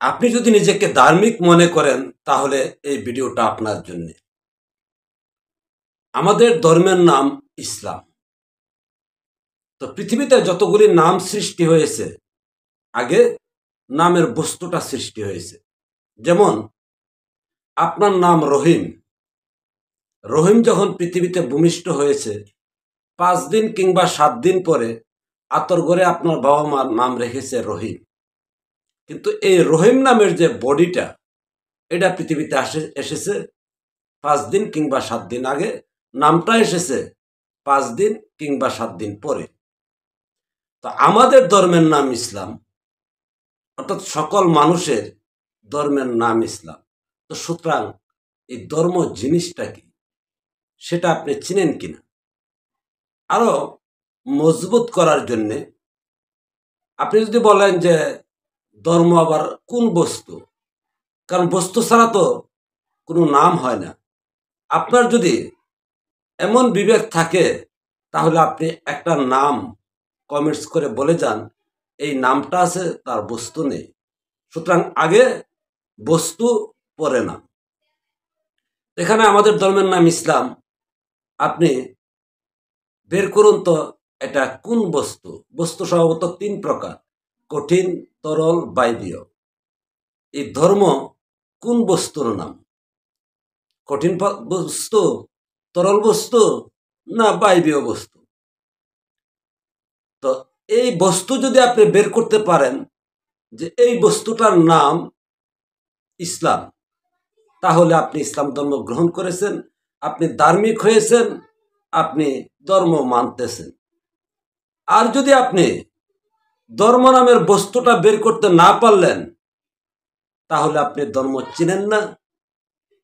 আপনি যদি নিজেকে ধার্মিক মনে করেন তাহলে এই ভিডিওটা আপনার জন্য। আমাদের ধর্মের নাম ইসলাম। তো পৃথিবীতে যতগুলি নাম সৃষ্টি হয়েছে, আগে নামের বস্তুটা সৃষ্টি হয়েছে। যেমন আপনার নাম রহিম। রহিম যখন পৃথিবীতে ভূমিষ্ঠ হয়েছে 5 দিন কিংবা 7 দিন পরে আতর ঘরে আপনার বাবা মার নাম রেখেছে রহিম। কিন্তু এই রহিম নামের যে বডিটা, এটা পৃথিবীতে এসেছে 5 দিন কিংবা 7 দিন আগে, নামটা এসেছে 5 দিন কিংবা 7 দিন পরে। তো আমাদের ধর্মের নাম ইসলাম, অর্থাৎ সকল মানুষের ধর্মের নাম ইসলাম। তো সুতরাং এই ধর্ম জিনিসটা কি সেটা আপনি চিনেন কিনা? আরো মজবুত করার জন্যে আপনি যদি বলেন যে ধর্ম আবার কোন বস্তু, কারণ বস্তু ছাড়া তো কোনো নাম হয় না। আপনার যদি এমন বিবেক থাকে তাহলে আপনি একটা নাম কমেন্টস করে বলে যান এই নামটা আছে, তার বস্তু নেই। সুতরাং আগে বস্তু পরে নাম। এখানে আমাদের ধর্মের নাম ইসলাম, আপনি বের করুন তো এটা কোন বস্তু। বস্তু স্বভাবত 3 প্রকার: কঠিন, তরল, বায়বীয়। এই ধর্ম কোন বস্তুর নাম? কঠিন বস্তু, তরল বস্তু, না বায়বীয় বস্তু? তো এই বস্তু যদি আপনি বের করতে পারেন যে এই বস্তুটার নাম ইসলাম, তাহলে আপনি ইসলাম ধর্ম গ্রহণ করেছেন, আপনি ধার্মিক হয়েছেন, আপনি ধর্ম মানতেছেন। আর যদি আপনি ধর্ম নামের বস্তুটা বের করতে না পারলেন, তাহলে আপনি ধর্ম চিনেন না,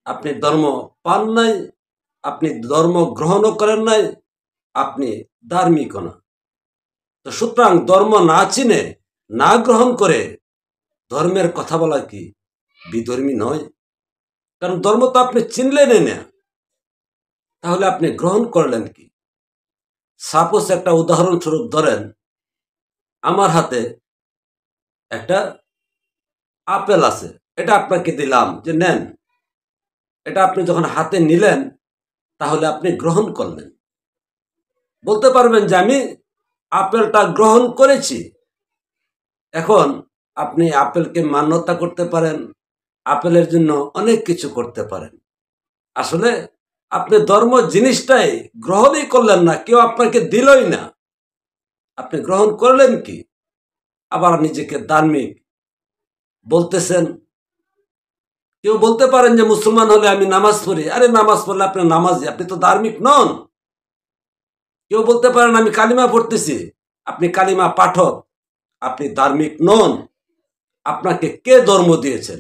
আপনি ধর্ম পান নাই, আপনি ধর্ম গ্রহণও করেন নাই, আপনি ধার্মিকও না। তো সুতরাং ধর্ম না চিনে, না গ্রহণ করে ধর্মের কথা বলা কি বিধর্মী নয়? কারণ ধর্ম তো আপনি চিনলেন না, তাহলে আপনি গ্রহণ করলেন কি? সাপোজ একটা উদাহরণস্বরূপ ধরেন, আমার হাতে একটা আপেল আছে, এটা আপনাকে দিলাম যে নেন। এটা আপনি যখন হাতে নিলেন তাহলে আপনি গ্রহণ করলেন। বলতে পারবেন যে আমি আপেলটা গ্রহণ করেছি। এখন আপনি আপেলকে মান্যতা করতে পারেন, আপেলের জন্য অনেক কিছু করতে পারেন। আসলে আপনি ধর্ম জিনিসটাই গ্রহণই করলেন না, কেউ আপনাকে দিলই না, আপনি গ্রহণ করলেন কি? আবার নিজেকে ধার্মিক বলতেছেন। কেউ বলতে পারেন যে মুসলমান হলে আমি নামাজ পড়ি। আরে নামাজ পড়লে আপনি নামাজি, আপনি তো ধার্মিক নন। কেউ বলতে পারেন আমি কালিমা পড়তেছি, আপনি কালিমা পাঠক, আপনি ধার্মিক নন। আপনাকে কে ধর্ম দিয়েছেন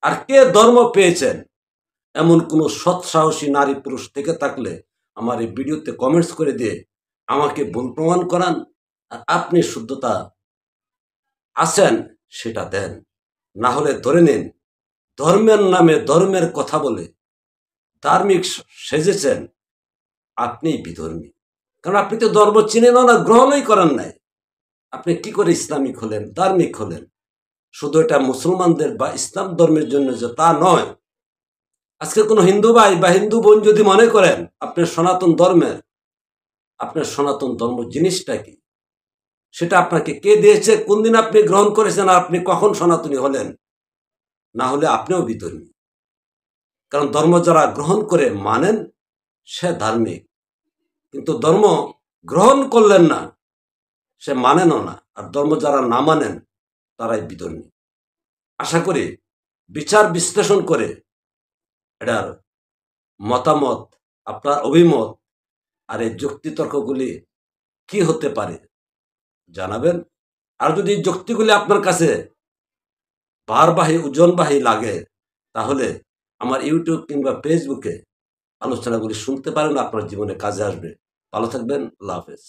আর কে ধর্ম পেয়েছেন? এমন কোন সৎসাহসী নারী পুরুষ থেকে থাকলে আমার এই ভিডিওতে কমেন্টস করে দিয়ে আমাকে ভুল প্রমাণ করান, আর আপনি শুদ্ধতা আছেন সেটা দেন। না হলে ধরে নিন ধর্মের নামে ধর্মের কথা বলে ধার্মিক সেজেছেন, আপনি বিধর্মী। কারণ আপনি তো ধর্ম চিনেন না, গ্রহণই করেন নাই। আপনি কি করে ইসলামিক হলেন, ধার্মিক হলেন? শুধু এটা মুসলমানদের বা ইসলাম ধর্মের জন্য যে তা নয়। আজকে কোনো হিন্দু ভাই বা হিন্দু বোন যদি মনে করেন আপনার সনাতন ধর্মের, আপনার সনাতন ধর্ম জিনিসটা কি সেটা আপনাকে কে দিয়েছে, কোন দিন আপনি গ্রহণ করেছেন, আর আপনি কখন সনাতনী হলেন? না হলে আপনিও বিধর্মী। কারণ ধর্ম যারা গ্রহণ করে মানেন সে ধার্মিক, কিন্তু ধর্ম গ্রহণ করলেন না সে মানেনও না। আর ধর্ম যারা না মানেন তারাই বিধর্মী। আশা করি বিচার বিশ্লেষণ করে এটার মতামত, আপনার অভিমত আর এই যুক্তিতর্কগুলি কি হতে পারে জানাবেন। আর যদি যুক্তিগুলি আপনার কাছে ভারবাহী, ওজনবাহী লাগে, তাহলে আমার ইউটিউব কিংবা ফেসবুকে আলোচনাগুলি শুনতে পারেন, আপনার জীবনে কাজে আসবে। ভালো থাকবেন, আল্লাহ হাফেজ।